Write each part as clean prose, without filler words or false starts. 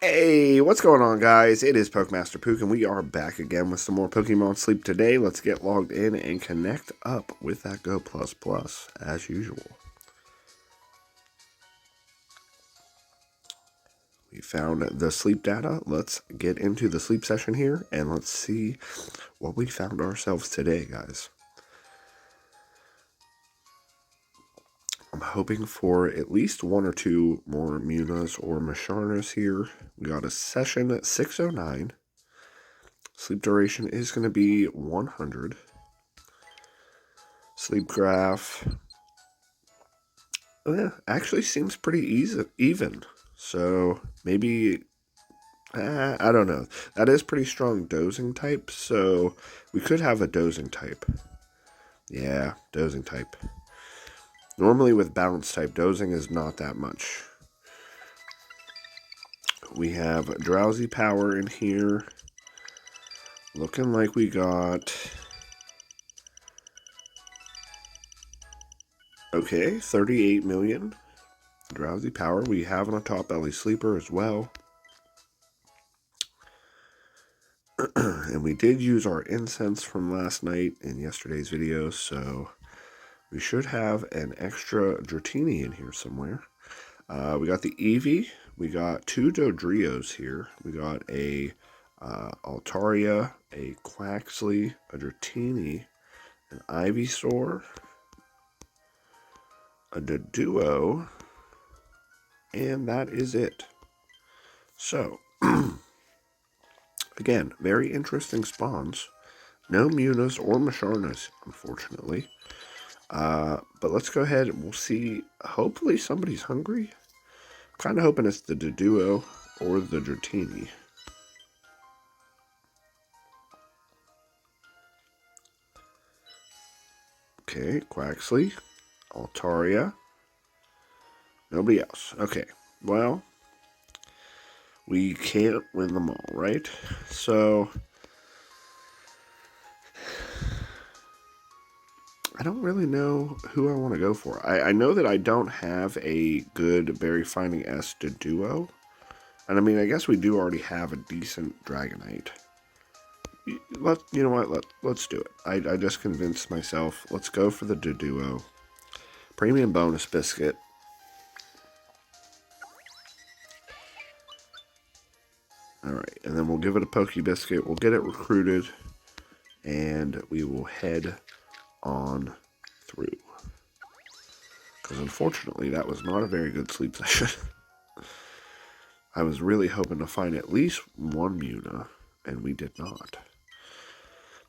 Hey, what's going on, guys? It is PokeMaster Pook, and we are back again with some more Pokemon Sleep today. Let's get logged in and connect up with that Go Plus Plus, as usual. We found the sleep data. Let's get into the sleep session here, and let's see what we found ourselves today, guys. I'm hoping for at least one or two more Munas or Masharnas here. We got a session at 609. Sleep duration is going to be 100. Sleep graph actually seems pretty even. So maybe, I don't know. That is pretty strong dozing type, so we could have a dozing type. Yeah, dozing type. Normally with balance type, dozing is not that much. We have drowsy power in here. Looking like we got... Okay, 38 million. Drowsy power. We have a top belly sleeper as well. And we did use our incense from last night in yesterday's video, so we should have an extra Dratini in here somewhere. We got the Eevee. We got two Dodrios here. We got a Altaria, a Quaxley, a Dratini, an Ivysaur, a Doduo, and that is it. So, again, very interesting spawns. No Munas or Masharnas, unfortunately. But let's go ahead and we'll see. Hopefully somebody's hungry. Kind of hoping it's the Doduo or the Dratini. Okay, Quaxley, Altaria. Nobody else. Okay, well, we can't win them all, right? So, I don't really know who I want to go for. I know that I don't have a good Berry Finding S Doduo. And I mean, I guess we do already have a decent Dragonite. You know what? Let's do it. I just convinced myself. Let's go for the Doduo. Premium bonus biscuit. Alright, and then we'll give it a Poke Biscuit. We'll get it recruited. And we will head on through. Because unfortunately, that was not a very good sleep session. I was really hoping to find at least one Muna, and we did not.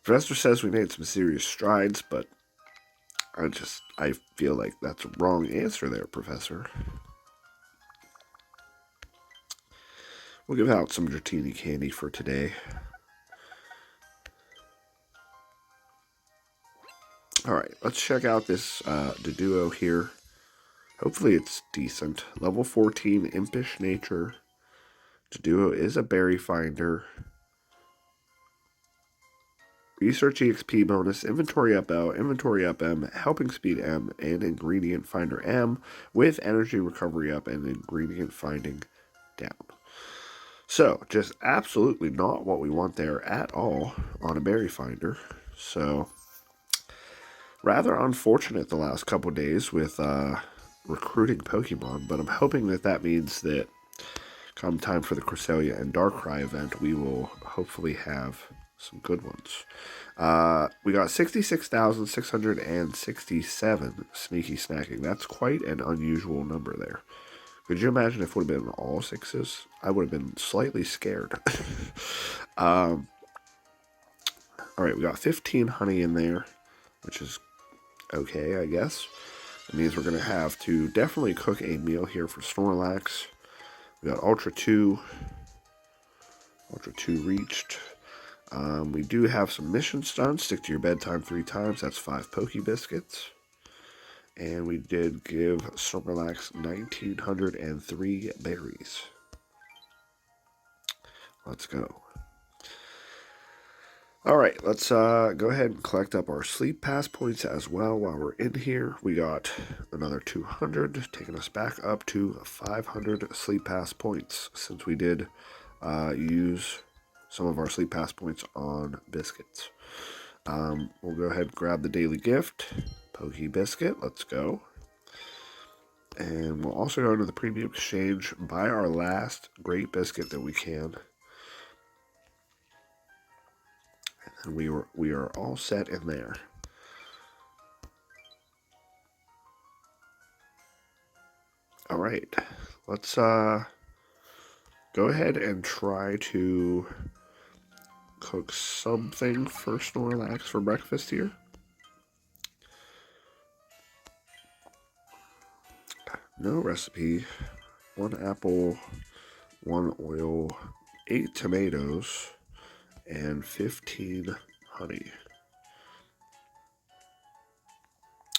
Professor says we made some serious strides, but I feel like that's a wrong answer there, Professor. We'll give out some Dratini candy for today. Alright, let's check out this Doduo here. Hopefully it's decent. Level 14, Impish Nature. Doduo is a berry finder. Research EXP bonus, Inventory Up L, Inventory Up M, Helping Speed M, and Ingredient Finder M, with Energy Recovery Up and Ingredient Finding down. So, just absolutely not what we want there at all on a berry finder. So, rather unfortunate the last couple days with recruiting Pokemon, but I'm hoping that means that come time for the Cresselia and Darkrai event, we will hopefully have some good ones. We got 66,667 sneaky snacking. That's quite an unusual number there. Could you imagine if it would have been all sixes? I would have been slightly scared. Alright, we got 15 honey in there, which is okay, I guess. That means we're going to have to definitely cook a meal here for Snorlax. We got Ultra 2. Ultra 2 reached. We do have some missions done. Stick to your bedtime 3 times. That's 5 Poke Biscuits. And we did give Snorlax 1,903 berries. Let's go. Alright, let's go ahead and collect up our sleep pass points as well while we're in here. We got another 200, taking us back up to 500 sleep pass points since we did use some of our sleep pass points on biscuits. We'll go ahead and grab the daily gift, Poke Biscuit, let's go. And we'll also go into the premium exchange, buy our last great biscuit that we can. And we are all set in there. All right, let's go ahead and try to cook something for Snorlax for breakfast here. No recipe. 1 apple, 1 oil, 8 tomatoes, and 15 honey.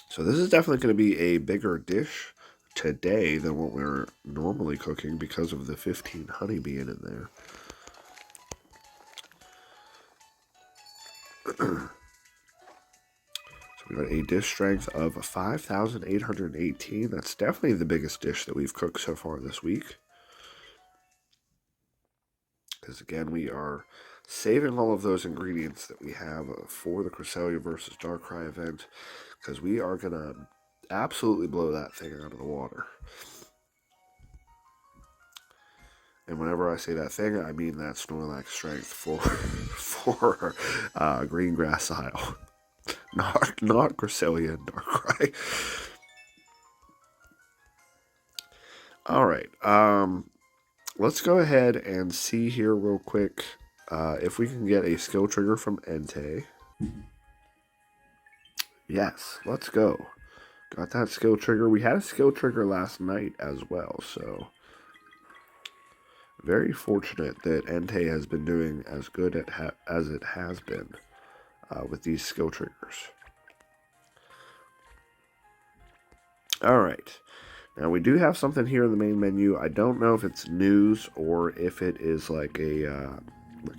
So this is definitely going to be a bigger dish today than what we're normally cooking because of the 15 honey being in there. So we got a dish strength of 5,818. That's definitely the biggest dish that we've cooked so far this week. Because again, we are saving all of those ingredients that we have for the Cresselia versus Darkrai event. Because we are going to absolutely blow that thing out of the water. And whenever I say that thing, I mean that Snorlax strength for green grass style. Not Cresselia and Darkrai. Alright, let's go ahead and see here real quick if we can get a skill trigger from Entei. Yes, let's go. Got that skill trigger. We had a skill trigger last night as well, so very fortunate that Entei has been doing as good as it has been with these skill triggers. Alright, now we do have something here in the main menu. I don't know if it's news or if it is like a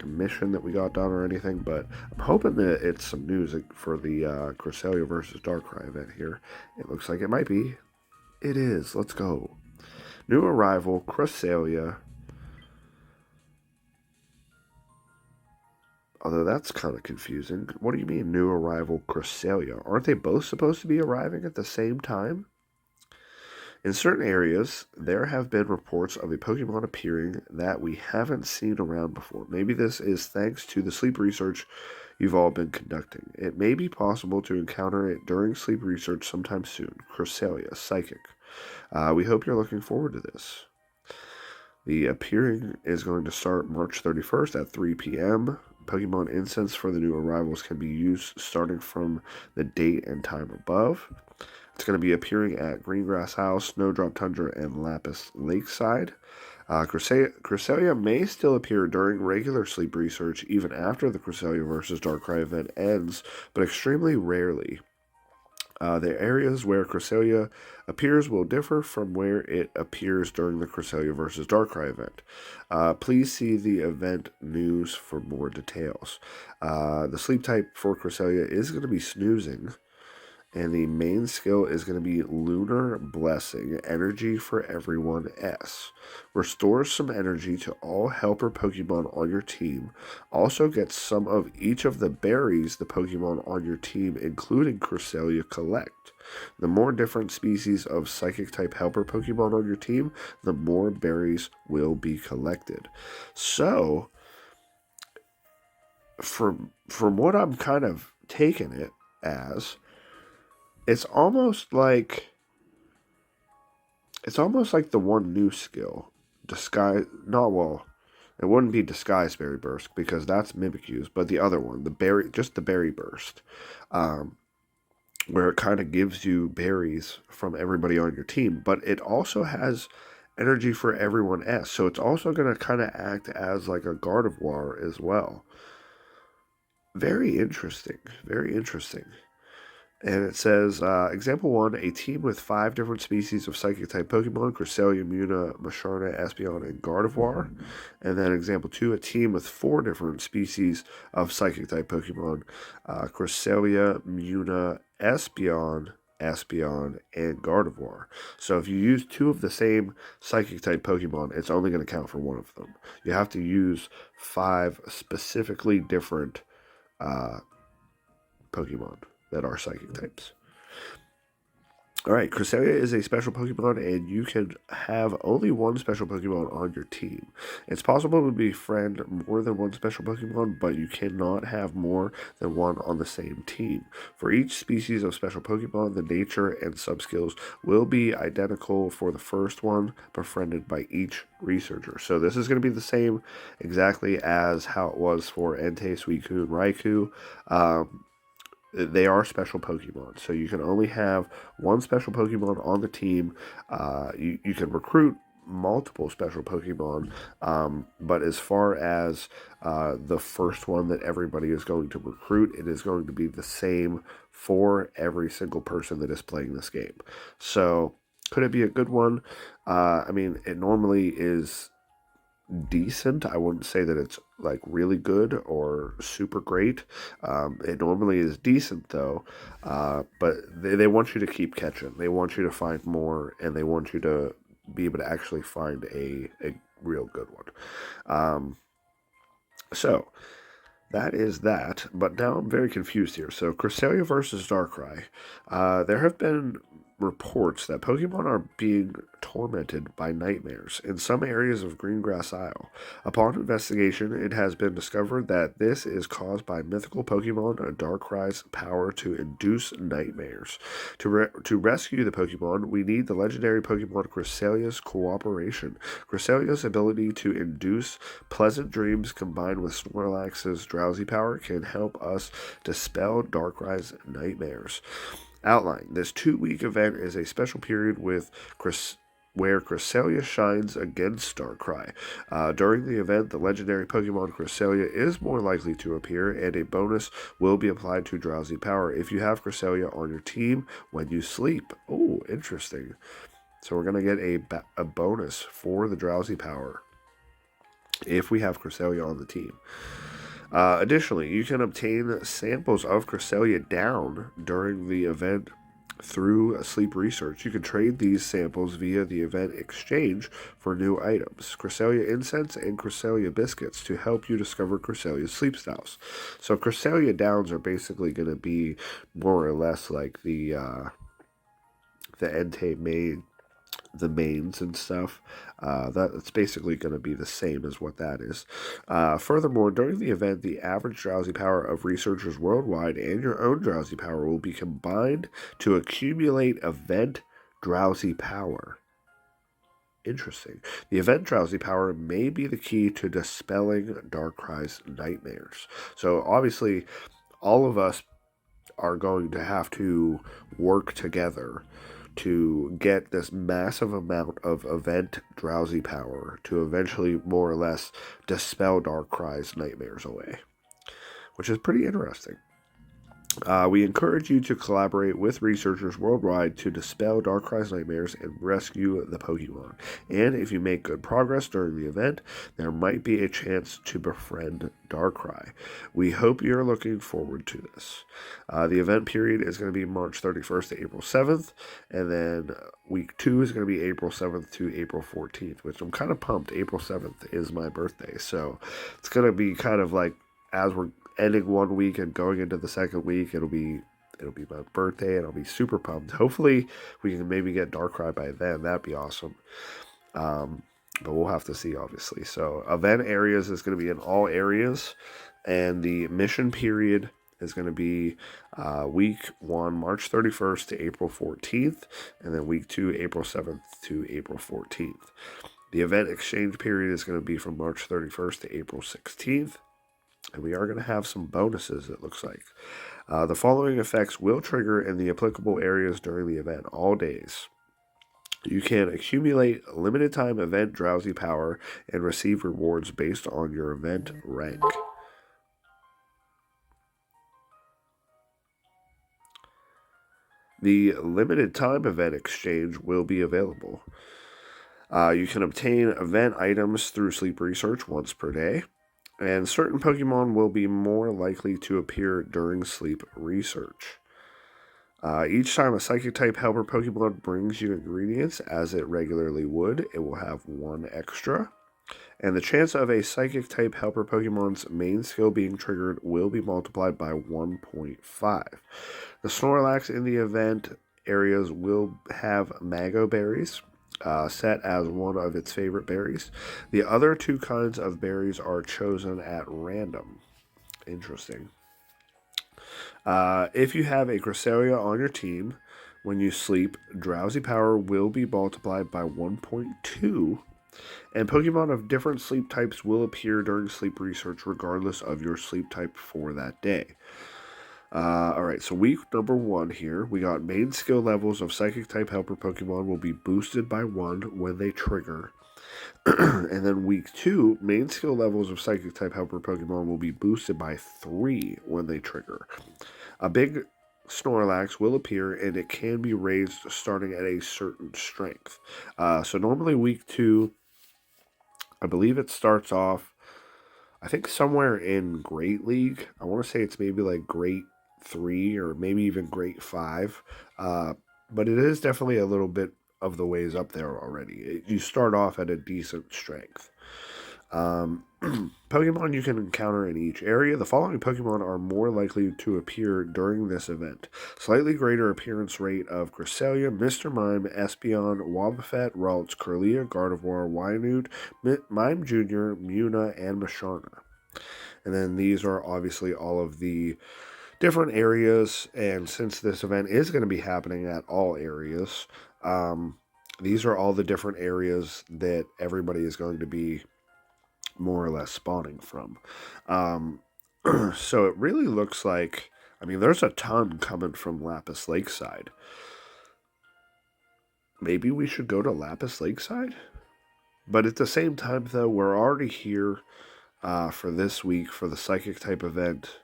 mission that we got done or anything, but I'm hoping that it's some news for the Cresselia versus Darkrai event here. It looks like it might be. It is. Let's go. New arrival, Cresselia. Although that's kind of confusing. What do you mean, new arrival, Cresselia? Aren't they both supposed to be arriving at the same time? In certain areas, there have been reports of a Pokemon appearing that we haven't seen around before. Maybe this is thanks to the sleep research you've all been conducting. It may be possible to encounter it during sleep research sometime soon. Cresselia, Psychic. We hope you're looking forward to this. The appearing is going to start March 31st at 3 p.m. Pokemon incense for the new arrivals can be used starting from the date and time above. It's going to be appearing at Greengrass House, Snowdrop Tundra, and Lapis Lakeside. Cresselia may still appear during regular sleep research even after the Cresselia vs. Darkrai event ends, but extremely rarely. The areas where Cresselia appears will differ from where it appears during the Cresselia vs. Darkrai event. Please see the event news for more details. The sleep type for Cresselia is going to be snoozing. And the main skill is going to be Lunar Blessing, Energy for Everyone S. Restores some energy to all helper Pokemon on your team. Also gets some of each of the berries the Pokemon on your team, including Cresselia, collect. The more different species of Psychic-type helper Pokemon on your team, the more berries will be collected. So, from what I'm kind of taking it as, it's almost like the one new skill, disguise. Not well. It wouldn't be disguise berry burst because that's Mimikyu's, but the other one, the berry burst, where it kind of gives you berries from everybody on your team, but it also has energy for everyone else. So it's also going to kind of act as like a Gardevoir as well. Very interesting. Very interesting. And it says, example 1, a team with 5 different species of Psychic-type Pokemon, Cresselia, Muna, Musharna, Espeon, and Gardevoir. And then example 2, a team with 4 different species of Psychic-type Pokemon, Cresselia, Muna, Espeon, and Gardevoir. So if you use 2 of the same Psychic-type Pokemon, it's only going to count for 1 of them. You have to use 5 specifically different Pokemon that are Psychic types. Alright, Cresselia is a special Pokemon, and you can have only 1 special Pokemon on your team. It's possible to befriend more than 1 special Pokemon, but you cannot have more than 1 on the same team. For each species of special Pokemon, the nature and subskills will be identical for the first one befriended by each researcher. So this is going to be the same exactly as how it was for Entei, Suicune, Raikou. They are special Pokemon, so you can only have 1 special Pokemon on the team. You can recruit multiple special Pokemon, but as far as the first one that everybody is going to recruit, it is going to be the same for every single person that is playing this game. So, could it be a good one? I mean, it normally is decent. I wouldn't say that it's like really good or super great. It normally is decent though, but they want you to keep catching. They want you to find more, and they want you to be able to actually find a real good one. So that is that, but now I'm very confused here. So, Cresselia versus Darkrai. There have been reports that Pokemon are being tormented by nightmares in some areas of Greengrass Isle. Upon investigation, it has been discovered that this is caused by mythical Pokemon Darkrai's power to induce nightmares. To rescue the Pokemon, we need the legendary Pokemon Cresselia's cooperation. Cresselia's ability to induce pleasant dreams combined with Snorlax's drowsy power can help us dispel Darkrai's nightmares. Outline. This 2-week event is a special period where Cresselia shines against Darkrai. During the event, the legendary Pokemon Cresselia is more likely to appear, and a bonus will be applied to Drowsy Power if you have Cresselia on your team when you sleep. Oh, interesting. So we're going to get a bonus for the Drowsy Power if we have Cresselia on the team. Additionally, you can obtain samples of Cresselia down during the event through sleep research. You can trade these samples via the event exchange for new items, Cresselia incense and Cresselia biscuits, to help you discover Cresselia's sleep styles. So Cresselia downs are basically going to be more or less like the Entei main, the mains and stuff. That's basically going to be the same as what that is. Furthermore, during the event, the average drowsy power of researchers worldwide and your own drowsy power will be combined to accumulate event drowsy power. Interesting. The event drowsy power may be the key to dispelling Darkrai's nightmares. So obviously, all of us are going to have to work together to get this massive amount of event drowsy power to eventually more or less dispel Darkrai's nightmares away, which is pretty interesting. We encourage you to collaborate with researchers worldwide to dispel Darkrai's nightmares and rescue the Pokemon. And if you make good progress during the event, there might be a chance to befriend Darkrai. We hope you're looking forward to this. The event period is going to be March 31st to April 7th, and then week 2 is going to be April 7th to April 14th, which I'm kind of pumped. April 7th is my birthday, so it's going to be kind of like as we're ending one week and going into the second week, it'll be my birthday, and I'll be super pumped. Hopefully, we can maybe get Darkrai by then. That'd be awesome. But we'll have to see, obviously. So, event areas is going to be in all areas, and the mission period is going to be week 1, March 31st to April 14th, and then week 2, April 7th to April 14th. The event exchange period is going to be from March 31st to April 16th. And we are going to have some bonuses, it looks like. The following effects will trigger in the applicable areas during the event, all days. You can accumulate limited time event drowsy power and receive rewards based on your event rank. The limited time event exchange will be available. You can obtain event items through sleep research once per day, and certain Pokemon will be more likely to appear during sleep research. Each time a Psychic type helper Pokemon brings you ingredients, as it regularly would, it will have one extra. And the chance of a Psychic type helper Pokemon's main skill being triggered will be multiplied by 1.5. The Snorlax in the event areas will have Mago Berries, set as one of its favorite berries. The other two kinds of berries are chosen at random. Interesting. If you have a Cresselia on your team, when you sleep, drowsy power will be multiplied by 1.2, and Pokemon of different sleep types will appear during sleep research regardless of your sleep type for that day. Alright, so week number 1 here, we got main skill levels of Psychic type helper Pokemon will be boosted by 1 when they trigger. And then week 2, main skill levels of Psychic type helper Pokemon will be boosted by 3 when they trigger. A big Snorlax will appear, and it can be raised starting at a certain strength. So normally week 2, I believe it starts off, I think somewhere in Great League. I want to say it's maybe like Great 3 or maybe even Great 5. But it is definitely a little bit of the ways up there already. You start off at a decent strength. Pokemon you can encounter in each area. The following Pokemon are more likely to appear during this event. Slightly greater appearance rate of Cresselia, Mr. Mime, Espeon, Wobbuffet, Ralts, Curlia, Gardevoir, Wyanoot, Mime Jr., Muna, and Masharna. And then these are obviously all of the different areas, and since this event is going to be happening at all areas, these are all the different areas that everybody is going to be more or less spawning from. So it really looks like, I mean, there's a ton coming from Lapis Lakeside. Maybe we should go to Lapis Lakeside? But at the same time, though, we're already here for this week for the Psychic type event.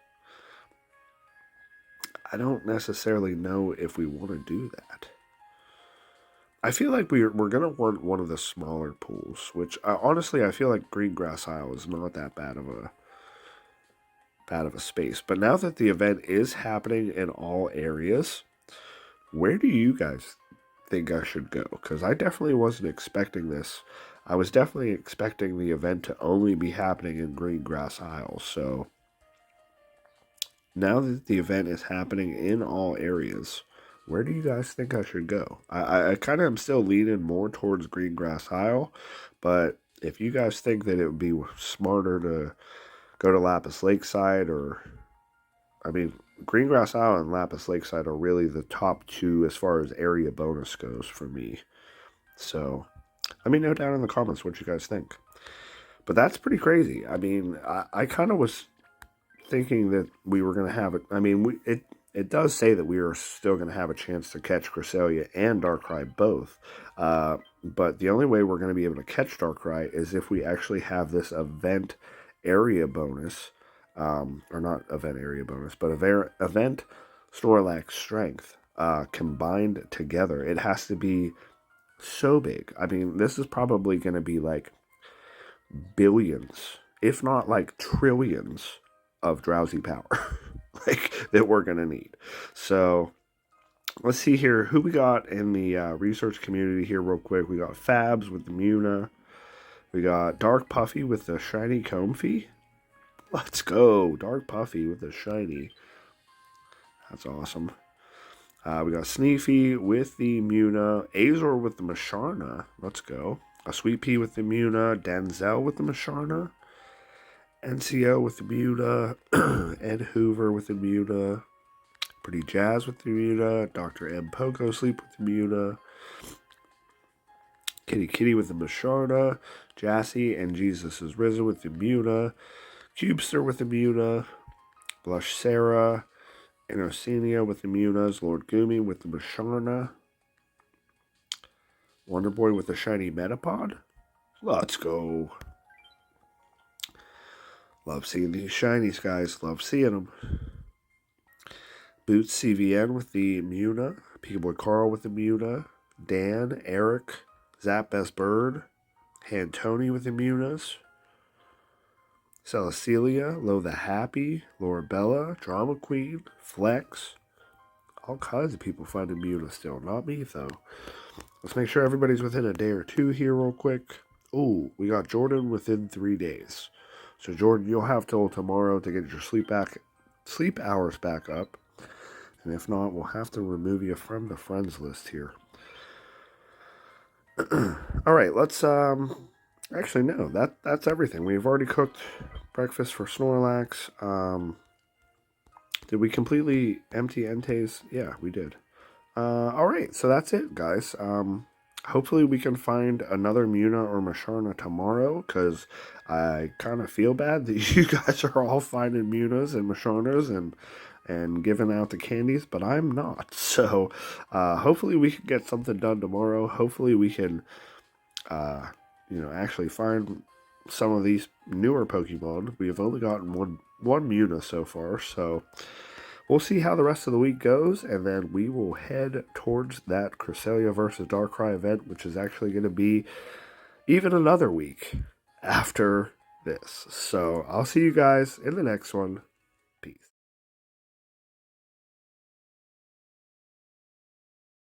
I don't necessarily know if we want to do that. I feel like we're going to want one of the smaller pools, which honestly I feel like Green Grass Isle is not that bad of a space. But now that the event is happening in all areas, where do you guys think I should go? Because I definitely wasn't expecting this. I was definitely expecting the event to only be happening in Green Grass Isle. So now that the event is happening in all areas, where do you guys think I should go? I kind of am still leaning more towards Green Grass Isle, but if you guys think that it would be smarter to go to Lapis Lakeside, or, I mean, Green Grass Isle and Lapis Lakeside are really the top two as far as area bonus goes for me. So, let me know down in the comments what you guys think. But that's pretty crazy. I mean, I kind of was thinking that we were going to have it. I mean, it does say that we are still going to have a chance to catch Cresselia and Darkrai both. But the only way we're going to be able to catch Darkrai is if we actually have this event area bonus, or not event area bonus, but event Snorlax strength combined together. It has to be so big. I mean, this is probably going to be like billions, if not like trillions of drowsy power like that we're gonna need. So let's see here who we got in the research community here real quick. We got Fabs with the Muna. We got Dark Puffy with the shiny Comfey. Let's go. Dark Puffy with the shiny. That's awesome. We got Sneefy with the Muna. Azor with the Masharna. Let's go. A Sweet Pea with the Muna. Denzel with the Masharna. NCO with the Muna. Ed Hoover with the Muna. Pretty Jazz with the Muna. Dr. M. Poco Sleep with the Muna. Kitty with the Masharna. Jassy and Jesus is Risen with the Muna. Cubester with the Muna. Blush Sarah. Inocenia with the Munas. Lord Goomy with the Masharna. Wonder Boy with the shiny Metapod. Let's go. Love seeing these shinies, guys. Love seeing them. Boots CVN with the Muna. Boy Carl with the Muna. Dan, Eric, Zap Best Bird, Tony with the Munas. Cecilia, Lo the Happy, Laura Bella, Drama Queen, Flex. All kinds of people finding Muna still. Not me, though. Let's make sure everybody's within a day or two here real quick. Oh, we got Jordan within 3 days. So, Jordan, you'll have till tomorrow to get your sleep hours back up. And if not, we'll have to remove you from the friends list here. All right, let's actually no, that's everything. We've already cooked breakfast for Snorlax. Did we completely empty Entei's? Yeah, we did. All right, so that's it, guys. Hopefully we can find another Muna or Musharna tomorrow, because I kind of feel bad that you guys are all finding Munas and Musharnas and giving out the candies, but I'm not. So hopefully we can get something done tomorrow. Hopefully we can, actually find some of these newer Pokemon. We have only gotten one Muna so far, so we'll see how the rest of the week goes, and then we will head towards that Cresselia versus Darkrai event, which is actually going to be even another week after this. So I'll see you guys in the next one.